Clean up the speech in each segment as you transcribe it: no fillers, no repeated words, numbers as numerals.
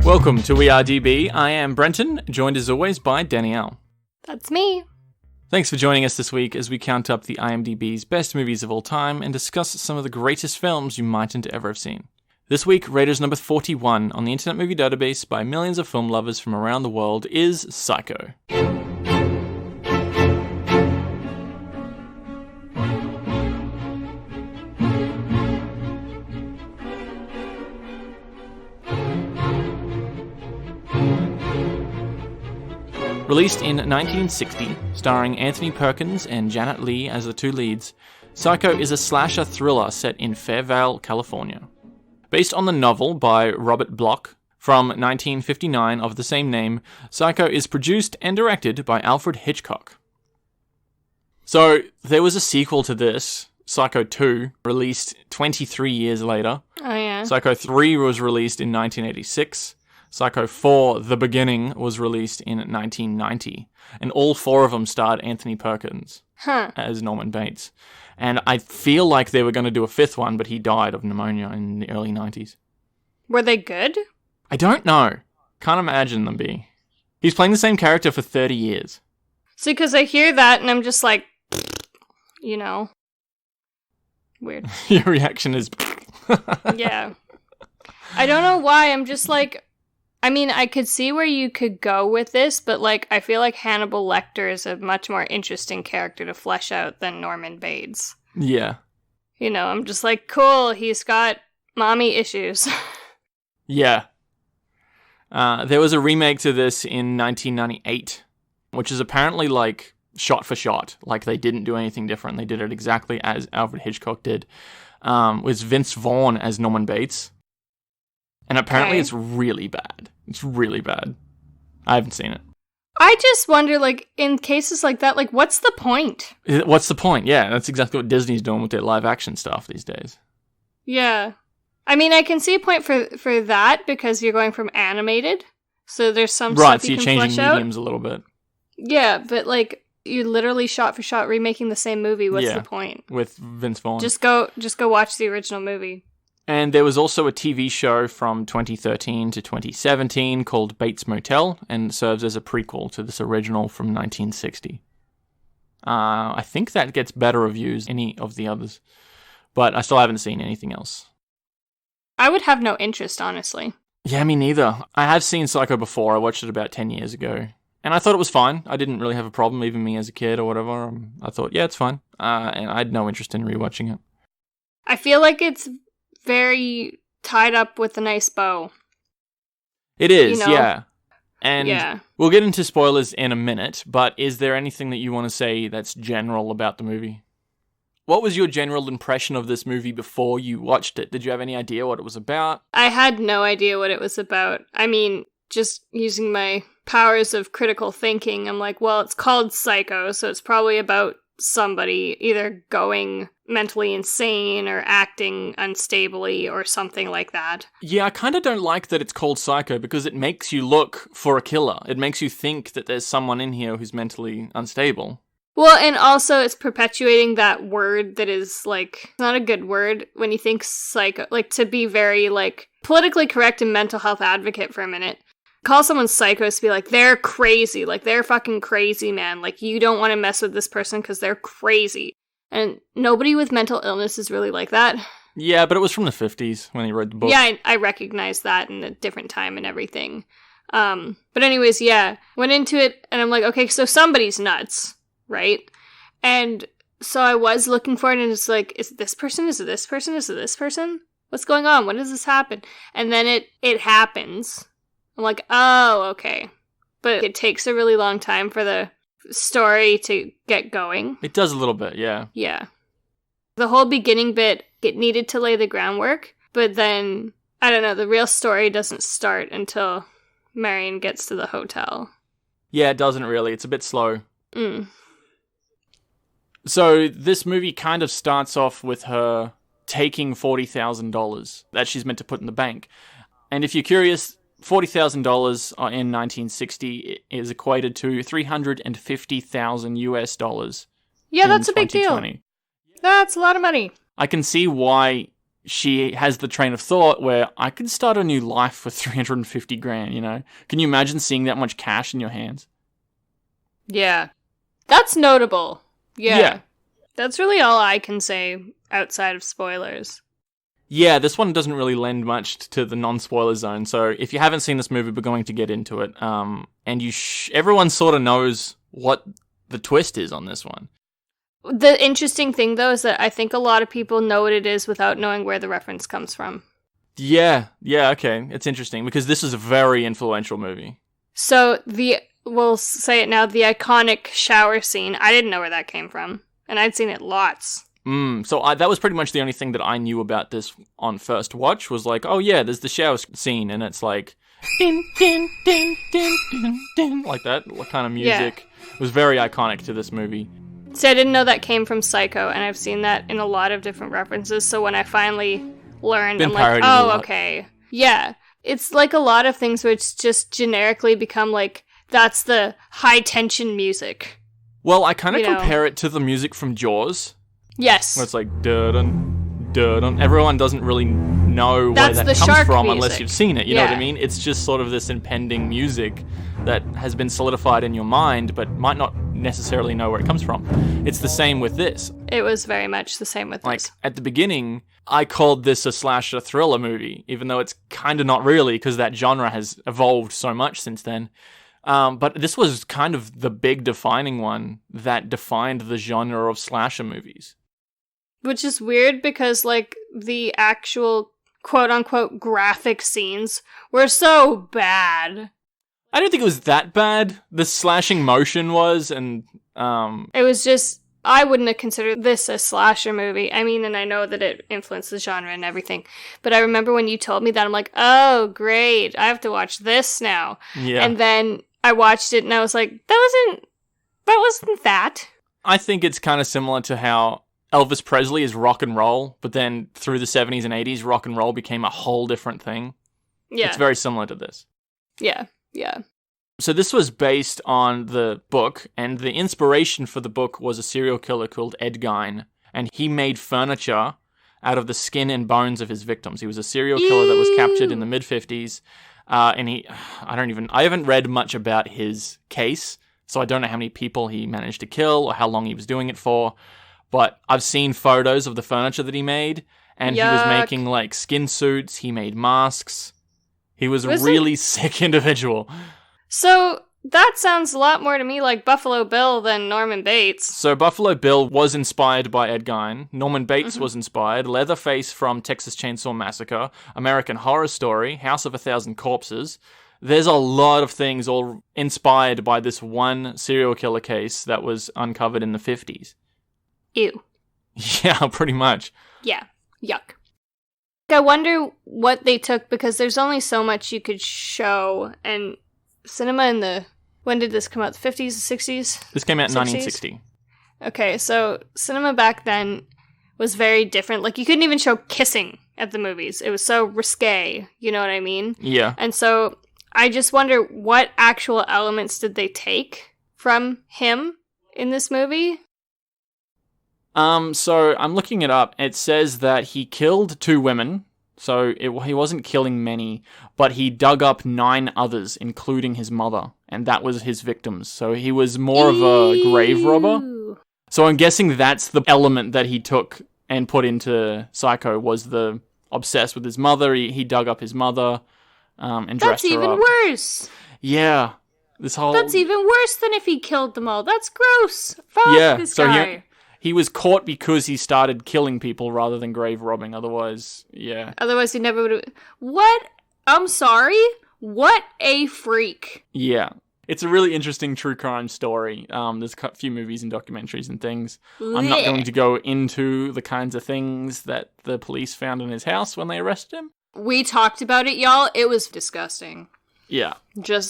Welcome to IMDb. I am Brenton, joined as always by Danielle. That's me. Thanks for joining us this week as we count up the IMDb's best movies of all time and discuss some of the greatest films you mightn't ever have seen. This week, Raiders number 41 on the Internet Movie Database by millions of film lovers from around the world is Psycho. Released in 1960, starring Anthony Perkins and Janet Leigh as the two leads, Psycho is a slasher thriller set in Fairvale, California. Based on the novel by Robert Bloch from 1959 of the same name, Psycho is produced and directed by Alfred Hitchcock. So, there was a sequel to this, Psycho 2, released 23 years later. Oh yeah. Psycho 3 was released in 1986. Psycho 4, The Beginning, was released in 1990, and all four of them starred Anthony Perkins as Norman Bates. And I feel like they were going to do a fifth one, but he died of pneumonia in the early 90s. Were they good? I don't know. Can't imagine them being. He's playing the same character for 30 years. See, because I hear that and I'm just like, you know, weird. Your reaction is... Yeah. I don't know why, I'm just like... I mean, I could see where you could go with this, but, like, I feel like Hannibal Lecter is a much more interesting character to flesh out than Norman Bates. Yeah. You know, I'm just like, cool, he's got mommy issues. Yeah. There was a remake to this in 1998, which is apparently, like, shot for shot. Like, they didn't do anything different. They did it exactly as Alfred Hitchcock did. With Vince Vaughn as Norman Bates. And apparently It's really bad. It's really bad. I haven't seen it. I just wonder, like, in cases like that, like, what's the point? What's the point? Yeah, that's exactly what Disney's doing with their live action stuff these days. Yeah. I mean, I can see a point for that because you're going from animated. So there's some right, stuff you so can you're changing flesh mediums out. a little bit. Yeah, but, like, you're literally shot for shot remaking the same movie. What's the point? With Vince Vaughn. Just go watch the original movie. And there was also a TV show from 2013 to 2017 called Bates Motel, and serves as a prequel to this original from 1960. I think that gets better reviews than any of the others, but I still haven't seen anything else. I would have no interest, honestly. Yeah, me neither. I have seen Psycho before. I watched it about 10 years ago, and I thought it was fine. I didn't really have a problem, even me as a kid or whatever. I thought, yeah, it's fine. And I had no interest in rewatching it. I feel like it's very tied up with a nice bow. It is, you know? yeah. And we'll get into spoilers in a minute, but is there anything that you want to say that's general about the movie? What was your general impression of this movie before you watched it? Did you have any idea what it was about? I had no idea what it was about. I mean, just using my powers of critical thinking, I'm like, well, it's called Psycho, so it's probably about somebody either going mentally insane or acting unstably or something like that. Yeah, I kind of don't like that it's called Psycho because it makes you look for a killer. It makes you think that there's someone in here who's mentally unstable. Well, and also it's perpetuating that word that is, like, not a good word when you think psycho. Like, to be very, like, politically correct and mental health advocate for a minute. Call someone psycho to be like, they're crazy. Like, they're fucking crazy, man. Like, you don't want to mess with this person because they're crazy. And nobody with mental illness is really like that. Yeah, but it was from the 50s when he wrote the book. Yeah, I recognize that in a different time and everything. But anyways, yeah. Went into it and I'm like, okay, so somebody's nuts, right? And so I was looking for it and it's like, is it this person? Is it this person? Is it this person? What's going on? When does this happen? And then it happens. I'm like, oh, okay. But it takes a really long time for the story to get going. It does a little bit, yeah. Yeah. The whole beginning bit, it needed to lay the groundwork, but then, I don't know, the real story doesn't start until Marion gets to the hotel. Yeah, it doesn't really. It's a bit slow. Mm. So this movie kind of starts off with her taking $40,000 that she's meant to put in the bank. And if you're curious, $40,000 in 1960 is equated to $350,000 US dollars Yeah, in that's a big deal. 2020. That's a lot of money. I can see why she has the train of thought where I could start a new life for 350 grand, you know? Can you imagine seeing that much cash in your hands? Yeah. That's notable. Yeah. That's really all I can say outside of spoilers. Yeah, this one doesn't really lend much to the non-spoiler zone, so if you haven't seen this movie, we're going to get into it. And everyone sort of knows what the twist is on this one. The interesting thing, though, is that I think a lot of people know what it is without knowing where the reference comes from. Yeah, okay. It's interesting, because this is a very influential movie. So, we'll say it now, the iconic shower scene, I didn't know where that came from. And I'd seen it lots. So that was pretty much the only thing that I knew about this on first watch, was like, oh yeah, there's the shower scene, and it's like, din, din, din, din, din, din, like that kind of music. Yeah. It was very iconic to this movie. See, I didn't know that came from Psycho, and I've seen that in a lot of different references, so when I finally learned, I'm like, oh, okay. Yeah. It's like a lot of things which just generically become like, that's the high-tension music. Well, I kind of compare it to the music from Jaws. Yes. Where it's like, dun, dun. Everyone doesn't really know where that comes from unless you've seen it, you know what I mean? It's just sort of this impending music that has been solidified in your mind, but might not necessarily know where it comes from. It's the same with this. It was very much the same with this. At the beginning, I called this a slasher thriller movie, even though it's kind of not really, because that genre has evolved so much since then. But this was kind of the big defining one that defined the genre of slasher movies. Which is weird because, like, the actual quote-unquote graphic scenes were so bad. I don't think it was that bad. The slashing motion was, and it was just, I wouldn't have considered this a slasher movie. I mean, and I know that it influenced the genre and everything, but I remember when you told me that, I'm like, oh, great, I have to watch this now. Yeah. And then I watched it and I was like, that wasn't that. I think it's kind of similar to how Elvis Presley is rock and roll, but then through the 70s and 80s, rock and roll became a whole different thing. Yeah. It's very similar to this. Yeah. So this was based on the book, and the inspiration for the book was a serial killer called Ed Gein, and he made furniture out of the skin and bones of his victims. He was a serial killer that was captured in the mid-50s, and I haven't read much about his case, so I don't know how many people he managed to kill or how long he was doing it for. But I've seen photos of the furniture that he made, and Yuck. He was making, like, skin suits, he made masks. He was a really sick individual. So, that sounds a lot more to me like Buffalo Bill than Norman Bates. So, Buffalo Bill was inspired by Ed Gein. Norman Bates was inspired. Leatherface from Texas Chainsaw Massacre. American Horror Story. House of a Thousand Corpses. There's a lot of things all inspired by this one serial killer case that was uncovered in the 50s. Ew. Yeah, pretty much. Yeah. Yuck. I wonder what they took, because there's only so much you could show, and cinema in the... When did this come out? The 50s, the 60s? This came out in 1960. Okay, so cinema back then was very different. Like, you couldn't even show kissing at the movies. It was so risque, you know what I mean? Yeah. And so I just wonder what actual elements did they take from him in this movie? So I'm looking it up. It says that he killed 2 women, so he wasn't killing many, but he dug up 9 others, including his mother, and that was his victims. So he was more of a grave robber. So I'm guessing that's the element that he took and put into Psycho, was the obsessed with his mother. He dug up his mother, and dressed her up. That's even worse. Yeah. That's even worse than if he killed them all. That's gross. Fuck this guy. He was caught because he started killing people rather than grave robbing. Otherwise, yeah. Otherwise, he never would have... What? I'm sorry? What a freak. Yeah. It's a really interesting true crime story. There's a few movies and documentaries and things. Blech. I'm not going to go into the kinds of things that the police found in his house when they arrested him. We talked about it, y'all. It was disgusting. Yeah.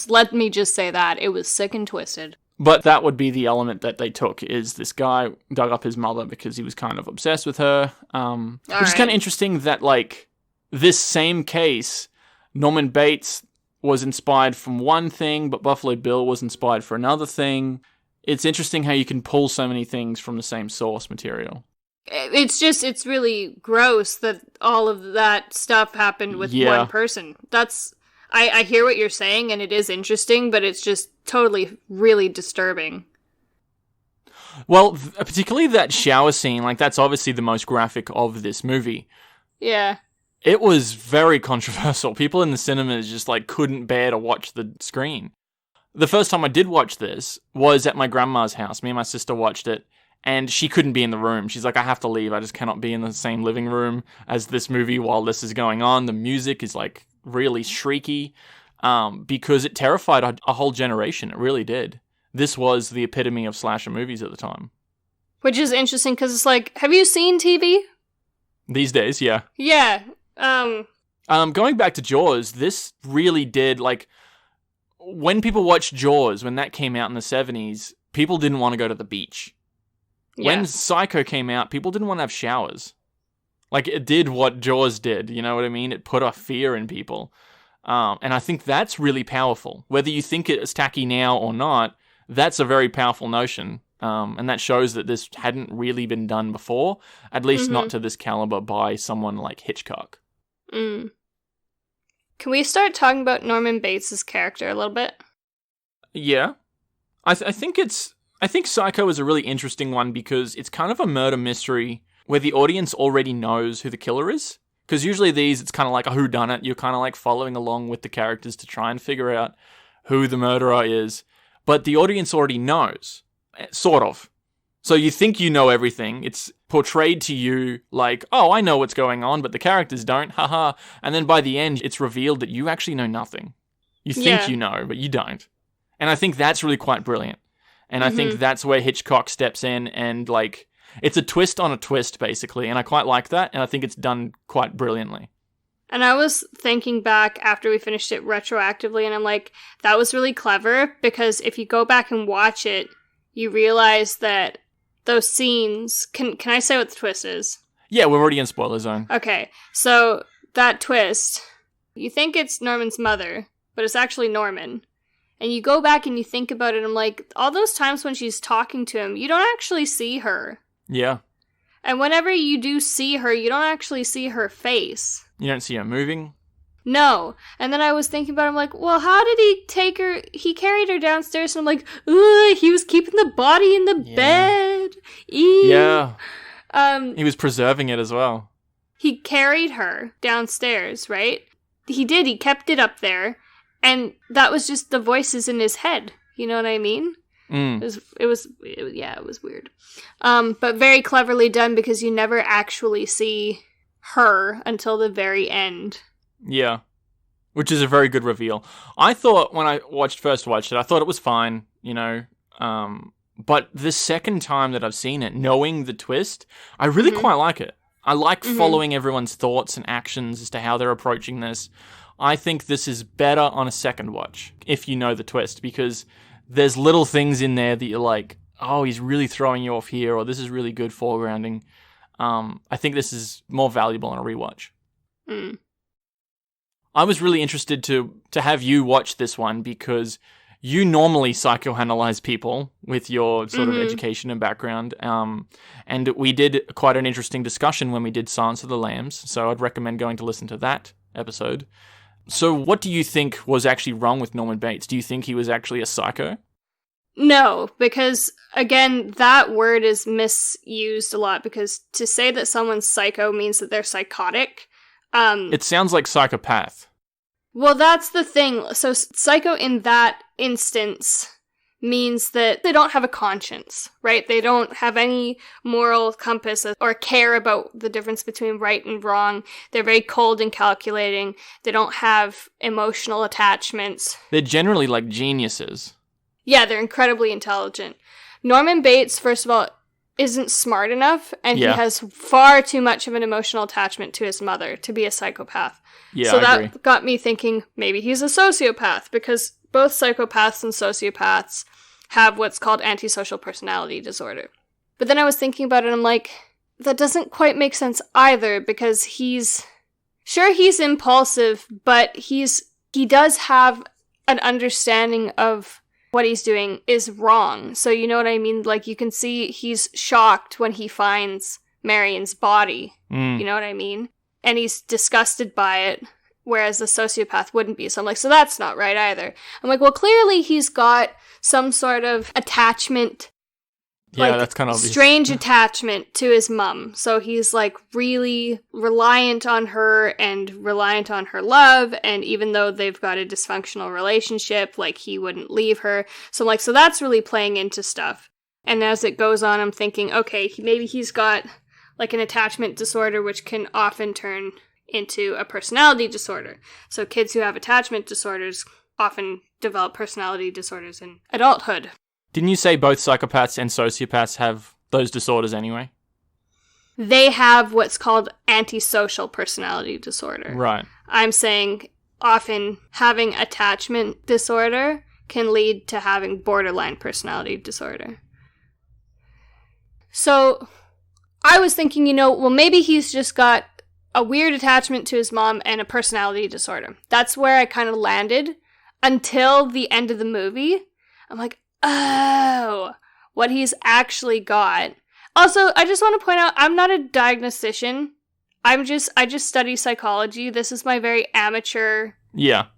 Let me just say that. It was sick and twisted. But that would be the element that they took, is this guy dug up his mother because he was kind of obsessed with her. Which is kind of interesting that, like, this same case, Norman Bates was inspired from one thing, but Buffalo Bill was inspired for another thing. It's interesting how you can pull so many things from the same source material. It's really gross that all of that stuff happened with one person. I hear what you're saying, and it is interesting, but it's just totally really disturbing. Well, particularly that shower scene, like, that's obviously the most graphic of this movie. Yeah. It was very controversial. People in the cinemas just, like, couldn't bear to watch the screen. The first time I did watch this was at my grandma's house. Me and my sister watched it, and she couldn't be in the room. She's like, I have to leave. I just cannot be in the same living room as this movie while this is going on. The music is, like, really shrieky, because it terrified a whole generation. It really did. This was the epitome of slasher movies at the time. Which is interesting, because it's like, have you seen TV? These days, yeah. Yeah. Going back to Jaws, this really did, like, when people watched Jaws, when that came out in the 70s, people didn't want to go to the beach. Yeah. When Psycho came out, people didn't want to have showers. Like, it did what Jaws did, you know what I mean? It put a fear in people. And I think that's really powerful. Whether you think it is tacky now or not, that's a very powerful notion. And that shows that this hadn't really been done before, at least not to this caliber by someone like Hitchcock. Mm. Can we start talking about Norman Bates' character a little bit? Yeah. I think Psycho is a really interesting one because it's kind of a murder mystery where the audience already knows who the killer is. Because usually it's kind of like a whodunit. You're kind of like following along with the characters to try and figure out who the murderer is. But the audience already knows. Sort of. So you think you know everything. It's portrayed to you like, oh, I know what's going on, but the characters don't. Haha. And then by the end, it's revealed that you actually know nothing. You think you know, but you don't. And I think that's really quite brilliant. And I think that's where Hitchcock steps in and, like, it's a twist on a twist, basically. And I quite like that. And I think it's done quite brilliantly. And I was thinking back after we finished it retroactively, and I'm like, that was really clever, because if you go back and watch it, you realize that those scenes... Can I say what the twist is? Yeah, we're already in spoiler zone. Okay, so that twist, you think it's Norman's mother, but it's actually Norman. And you go back and you think about it, and I'm like, all those times when she's talking to him, you don't actually see her. Yeah. And whenever you do see her, you don't actually see her face. You don't see her moving? No. And then I was thinking about it, I'm like, well, how did he take her? He carried her downstairs, and I'm like, ugh, he was keeping the body in the bed. Ew. Yeah. He was preserving it as well. He carried her downstairs, right? He did. He kept it up there. And that was just the voices in his head. You know what I mean? Mm. It was weird. But very cleverly done, because you never actually see her until the very end. Yeah. Which is a very good reveal. I thought when I first watched it, I thought it was fine, you know. But the second time that I've seen it, knowing the twist, I really quite like it. I like following everyone's thoughts and actions as to how they're approaching this. I think this is better on a second watch, if you know the twist, because there's little things in there that you're like, oh, he's really throwing you off here, or this is really good foregrounding. I think this is more valuable on a rewatch. Mm. I was really interested to have you watch this one because you normally psychoanalyze people with your sort of education and background. And we did quite an interesting discussion when we did Silence of the Lambs, so I'd recommend going to listen to that episode. So what do you think was actually wrong with Norman Bates? Do you think he was actually a psycho? No, because, again, that word is misused a lot, because to say that someone's psycho means that they're psychotic. It sounds like psychopath. Well, that's the thing. So psycho in that instance means that they don't have a conscience, right? They don't have any moral compass or care about the difference between right and wrong. They're very cold and calculating. They don't have emotional attachments. They're generally like geniuses. Yeah, they're incredibly intelligent. Norman Bates, first of all, isn't smart enough, and he has far too much of an emotional attachment to his mother to be a psychopath. Yeah, so I agree. That got me thinking maybe he's a sociopath, because both psychopaths and sociopaths have what's called antisocial personality disorder. But then I was thinking about it, and I'm like, that doesn't quite make sense either, because he's impulsive, but he does have an understanding of what he's doing is wrong. So you know what I mean? Like, you can see he's shocked when he finds Marion's body. You know what I mean? And he's disgusted by it, whereas the sociopath wouldn't be. So I'm like, so that's not right either. I'm like, well, clearly he's got some sort of attachment. Yeah, like, that's kind of obvious. Strange attachment to his mum. So he's like really reliant on her and reliant on her love. And even though they've got a dysfunctional relationship, like, he wouldn't leave her. So I'm like, so that's really playing into stuff. And as it goes on, I'm thinking, okay, maybe he's got like an attachment disorder, which can often turn into a personality disorder. So kids who have attachment disorders often develop personality disorders in adulthood. Didn't you say both psychopaths and sociopaths have those disorders anyway? They have what's called antisocial personality disorder. Right. I'm saying often having attachment disorder can lead to having borderline personality disorder. So I was thinking, well, maybe he's just got a weird attachment to his mom and a personality disorder. That's where I kind of landed until the end of the movie. I'm like, oh, what he's actually got. Also, I just want to point out, I'm not a diagnostician. I just study psychology. This is my very amateur opinion.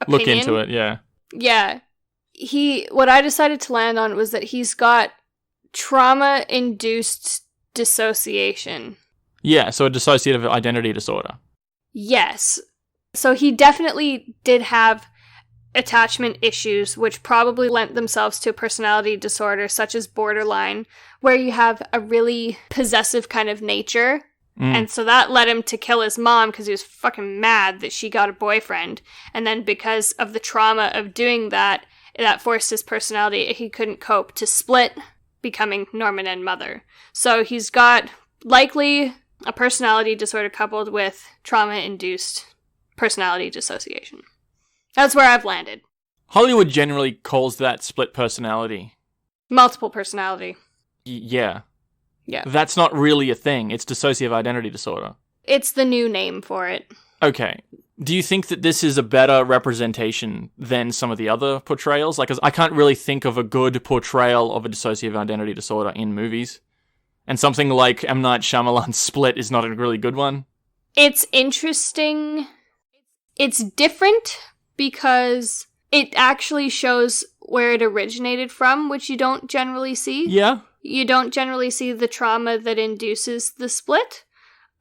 Look into it, yeah. Yeah. What I decided to land on was that he's got trauma-induced dissociation. Yeah, so a dissociative identity disorder. Yes. So he definitely did have attachment issues, which probably lent themselves to a personality disorder such as borderline, where you have a really possessive kind of nature. And so that led him to kill his mom because he was fucking mad that she got a boyfriend. And then because of the trauma of doing that, that forced his personality, he couldn't cope, to split, becoming Norman and Mother. So he's got likely a personality disorder coupled with trauma-induced personality dissociation. That's where I've landed. Hollywood generally calls that split personality. Multiple personality. Yeah. Yeah. That's not really a thing. It's dissociative identity disorder. It's the new name for it. Okay. Do you think that this is a better representation than some of the other portrayals? Like, 'cause I can't really think of a good portrayal of a dissociative identity disorder in movies. And something like M. Night Shyamalan's Split is not a really good one. It's interesting. It's different because it actually shows where it originated from, which you don't generally see. Yeah. You don't generally see the trauma that induces the split.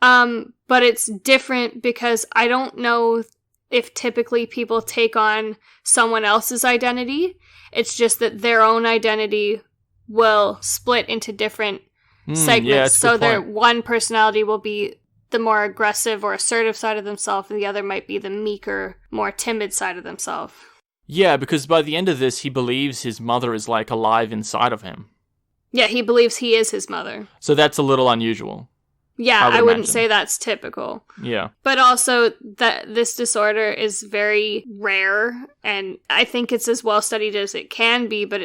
But it's different because I don't know if typically people take on someone else's identity. It's just that their own identity will split into different segments. Yeah, so their one personality will be the more aggressive or assertive side of themselves, and the other might be the meeker, more timid side of themselves. Yeah, because by the end of this, he believes his mother is, like, alive inside of him. Yeah, he believes he is his mother. So that's a little unusual. Yeah, I wouldn't imagine. say that's typical. Yeah. But also that this disorder is very rare, and I think it's as well studied as it can be, but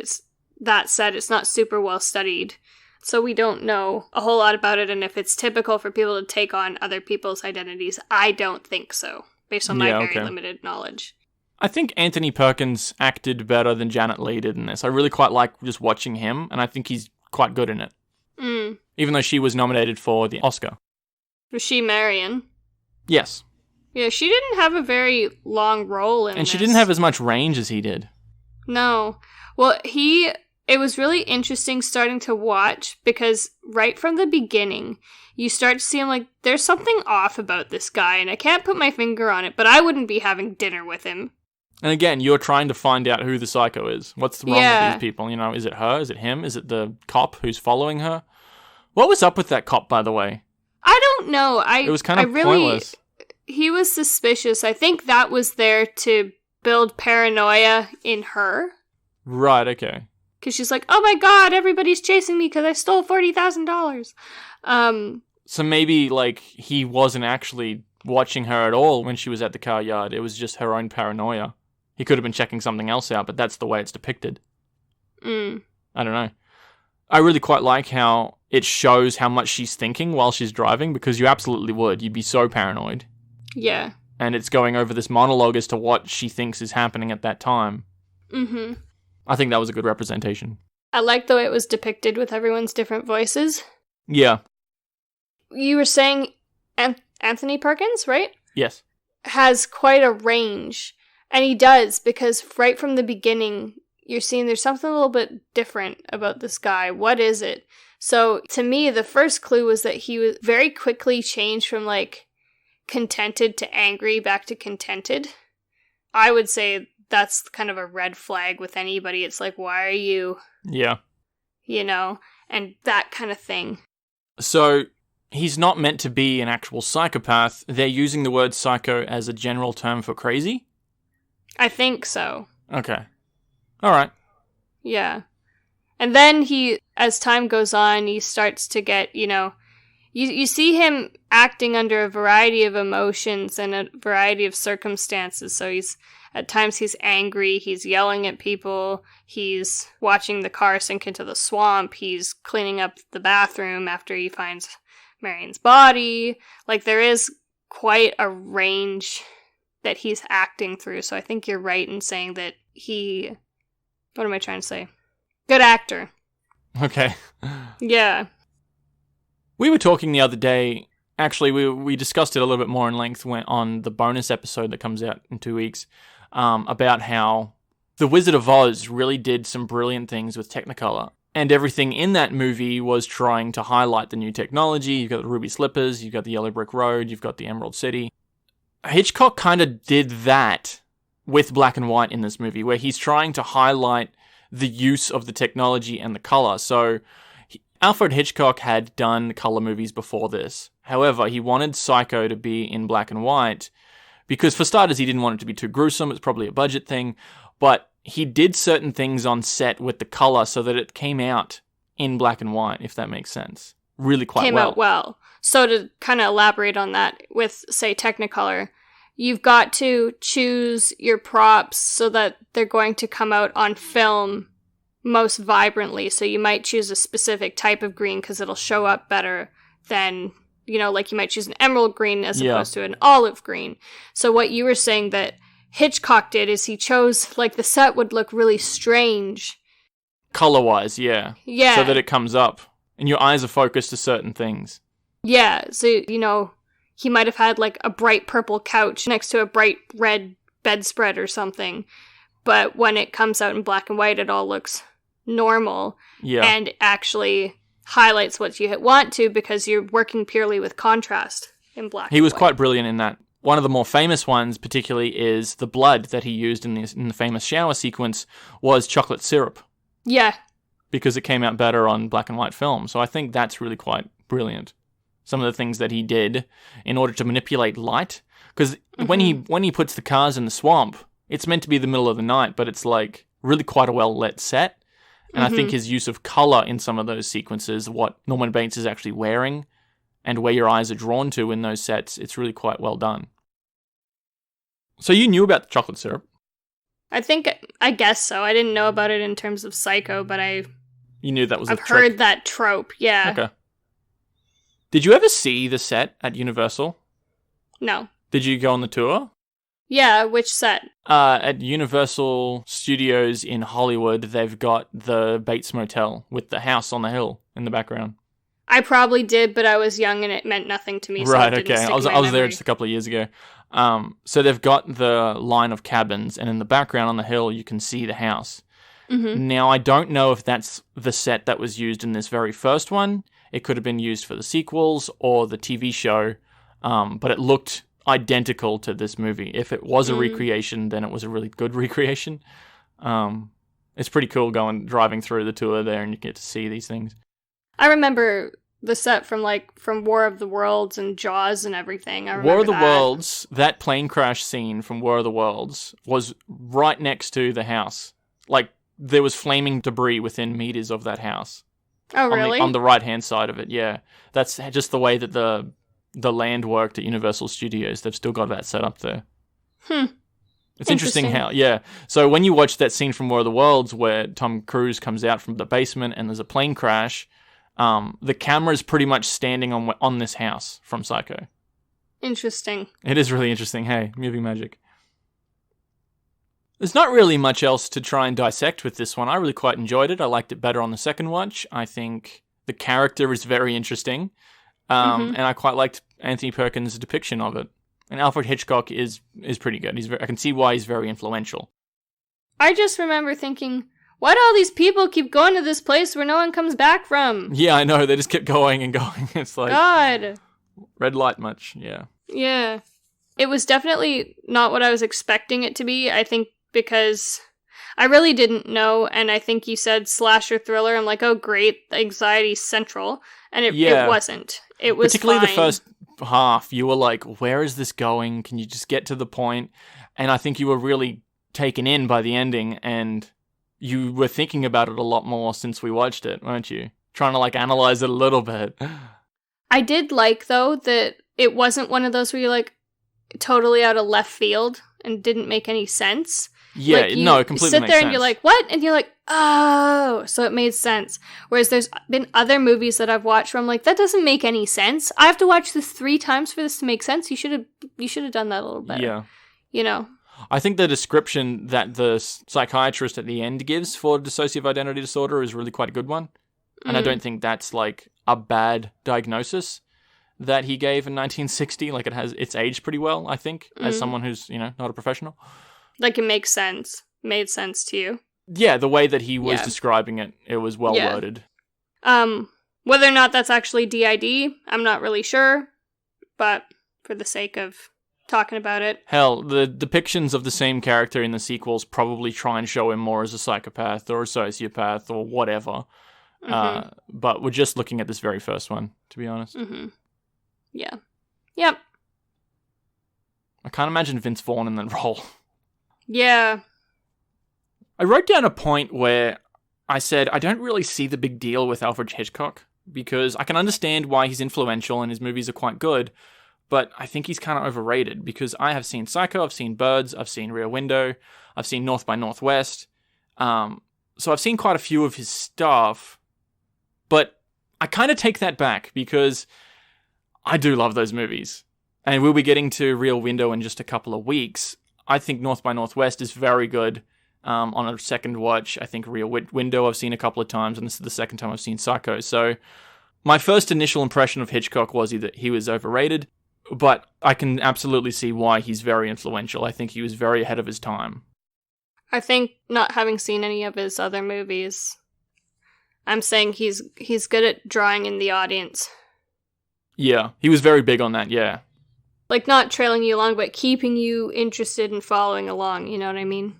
that said, it's not super well studied. So we don't know a whole lot about it, and if it's typical for people to take on other people's identities, I don't think so, based on my very limited knowledge. I think Anthony Perkins acted better than Janet Leigh did in this. I really quite like just watching him, and I think he's quite good in it. Even though she was nominated for the Oscar. Was she Marion? Yes. Yeah, she didn't have a very long role in And this. she didn't have as much range as he did. No. Well, it was really interesting starting to watch because right from the beginning, you start to see him like, there's something off about this guy, and I can't put my finger on it, but I wouldn't be having dinner with him. And again, you're trying to find out who the psycho is. What's wrong with these people? You know, is it her? Is it him? Is it the cop who's following her? What was up with that cop, by the way? I don't know. It was kind of pointless. He was suspicious. I think that was there to build paranoia in her. Right, okay. Because she's like, oh my god, everybody's chasing me because I stole $40,000. So maybe, like, he wasn't actually watching her at all when she was at the car yard. It was just her own paranoia. He could have been checking something else out, but that's the way it's depicted. I don't know. I really quite like how it shows how much she's thinking while she's driving, because you absolutely would. You'd be so paranoid. Yeah. And it's going over this monologue as to what she thinks is happening at that time. I think that was a good representation. I like the way it was depicted with everyone's different voices. Yeah. You were saying Anthony Perkins, right? Yes. Has quite a range. And he does, because right from the beginning, you're seeing there's something a little bit different about this guy. What is it? So, to me, the first clue was that he was very quickly changed from, like, contented to angry back to contented. I would say that's kind of a red flag with anybody. It's like, why are you... Yeah. You know, and that kind of thing. So, he's not meant to be an actual psychopath. They're using the word psycho as a general term for crazy? I think so. Okay. All right. Yeah. And then he, as time goes on, he starts to get, you see him acting under a variety of emotions and a variety of circumstances. So at times he's angry, he's yelling at people, he's watching the car sink into the swamp, he's cleaning up the bathroom after he finds Marion's body. Like, there is quite a range that he's acting through. So I think you're right in saying that what am I trying to say? Good actor. Okay. Yeah. We were talking the other day, actually, we discussed it a little bit more in length on the bonus episode that comes out in 2 weeks, about how The Wizard of Oz really did some brilliant things with Technicolor. And everything in that movie was trying to highlight the new technology. You've got the ruby slippers, you've got the yellow brick road, you've got the Emerald City. Hitchcock kind of did that with black and white in this movie, where he's trying to highlight the use of the technology and the color. So Alfred Hitchcock had done color movies before this. However, he wanted Psycho to be in black and white because, for starters, he didn't want it to be too gruesome. It's probably a budget thing. But he did certain things on set with the color so that it came out in black and white, if that makes sense. Really quite well. Came out well. So to kind of elaborate on that with, say, Technicolor, you've got to choose your props so that they're going to come out on film most vibrantly. So you might choose a specific type of green because it'll show up better than, like you might choose an emerald green as opposed to an olive green. So what you were saying that Hitchcock did is he chose, like, the set would look really strange. Color-wise, yeah. Yeah. So that it comes up and your eyes are focused to certain things. Yeah, so, he might have had, like, a bright purple couch next to a bright red bedspread or something. But when it comes out in black and white, it all looks normal. Yeah. And actually highlights what you want to because you're working purely with contrast in black and white. He was quite brilliant in that. One of the more famous ones, particularly, is the blood that he used in the famous shower sequence was chocolate syrup. Yeah. Because it came out better on black and white film. So I think that's really quite brilliant. Some of the things that he did in order to manipulate light. Because when he puts the cars in the swamp, it's meant to be the middle of the night, but it's like really quite a well-lit set. And I think his use of color in some of those sequences, what Norman Bates is actually wearing, and where your eyes are drawn to in those sets, it's really quite well done. So you knew about the chocolate syrup? I guess so. I didn't know about it in terms of Psycho, but You knew that was I've heard that trope, yeah. Okay. Did you ever see the set at Universal? No. Did you go on the tour? Yeah, which set? At Universal Studios in Hollywood, they've got the Bates Motel with the house on the hill in the background. I probably did, but I was young and it meant nothing to me. So right, it didn't okay. stick I was in my there memory. just a couple of years ago. So they've got the line of cabins, and in the background on the hill, you can see the house. Mm-hmm. Now, I don't know if that's the set that was used in this very first one. It could have been used for the sequels or the TV show, but it looked identical to this movie. If it was a recreation, then it was a really good recreation. It's pretty cool driving through the tour there, and you get to see these things. I remember the set from War of the Worlds and Jaws and everything. I remember War of the that. Worlds, that plane crash scene from War of the Worlds was right next to the house. Like, there was flaming debris within meters of that house. Oh, really? On the right-hand side of it, yeah. That's just the way that the land worked at Universal Studios. They've still got that set up there. It's interesting how, yeah. So when you watch that scene from War of the Worlds where Tom Cruise comes out from the basement and there's a plane crash, the camera's pretty much standing on this house from Psycho. Interesting. It is really interesting. Hey, movie magic. There's not really much else to try and dissect with this one. I really quite enjoyed it. I liked it better on the second watch. I think the character is very interesting. And I quite liked Anthony Perkins' depiction of it. And Alfred Hitchcock is pretty good. I can see why he's very influential. I just remember thinking, why do all these people keep going to this place where no one comes back from? Yeah, I know. They just kept going and going. It's like... God. Red light much, yeah. Yeah. It was definitely not what I was expecting it to be, I think, because I really didn't know, and I think you said slasher thriller. I'm like, oh, great, anxiety central. And it wasn't. It was particularly fine. The first half, you were like, where is this going? Can you just get to the point? And I think you were really taken in by the ending, and you were thinking about it a lot more since we watched it, weren't you? Trying to, like, analyze it a little bit. I did like, though, that it wasn't one of those where you're, like, totally out of left field and didn't make any sense. Yeah, like, no, it completely makes sense. You sit there and you're like, what? And you're like, oh, so it made sense. Whereas there's been other movies that I've watched where I'm like, that doesn't make any sense. I have to watch this 3 times for this to make sense. You should have done that a little better. Yeah. You know? I think the description that the psychiatrist at the end gives for dissociative identity disorder is really quite a good one. And I don't think that's, like, a bad diagnosis that he gave in 1960. Like, it's aged pretty well, I think, as someone who's, not a professional. Like, it makes sense. Made sense to you. Yeah, the way that he was describing it, it was well worded. Whether or not that's actually DID, I'm not really sure. But for the sake of talking about it. Hell, the depictions of the same character in the sequels probably try and show him more as a psychopath or a sociopath or whatever. But we're just looking at this very first one, to be honest. Yeah. Yep. I can't imagine Vince Vaughn in that role. Yeah. I wrote down a point where I said, I don't really see the big deal with Alfred Hitchcock, because I can understand why he's influential and his movies are quite good, but I think he's kind of overrated, because I have seen Psycho, I've seen Birds, I've seen Rear Window, I've seen North by Northwest, so I've seen quite a few of his stuff, but I kind of take that back, because I do love those movies, and we'll be getting to Rear Window in just a couple of weeks. I think North by Northwest is very good. On a second watch, I think Rear Window I've seen a couple of times, and this is the second time I've seen Psycho. So my first initial impression of Hitchcock was that he was overrated, but I can absolutely see why he's very influential. I think he was very ahead of his time. I think not having seen any of his other movies, I'm saying he's good at drawing in the audience. Yeah, he was very big on that, yeah. Like, not trailing you along, but keeping you interested and following along, you know what I mean?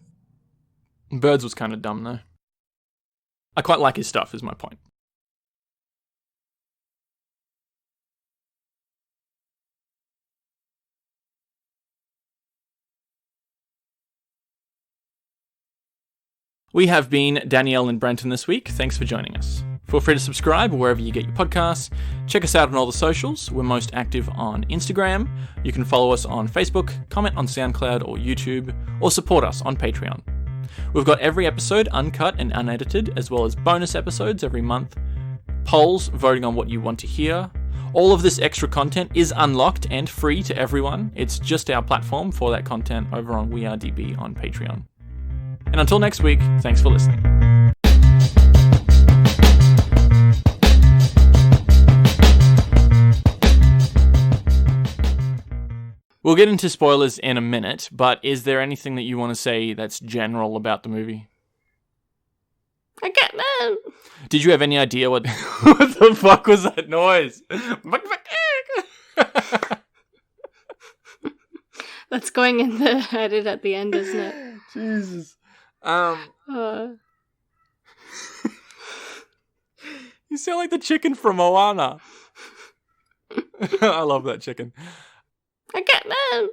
Birds was kind of dumb, though. I quite like his stuff, is my point. We have been Danielle and Brenton this week. Thanks for joining us. Feel free to subscribe wherever you get your podcasts. Check us out on all the socials. We're most active on Instagram. You can follow us on Facebook, comment on SoundCloud or YouTube, or support us on Patreon. We've got every episode uncut and unedited, as well as bonus episodes every month, polls voting on what you want to hear. All of this extra content is unlocked and free to everyone. It's just our platform for that content over on WeAreDB on Patreon. And until next week, thanks for listening. We'll get into spoilers in a minute, but is there anything that you want to say that's general about the movie? I get that. Did you have any idea what the fuck was that noise? That's going in the edit at the end, isn't it? Jesus. You sound like the chicken from Moana. I love that chicken. I get that.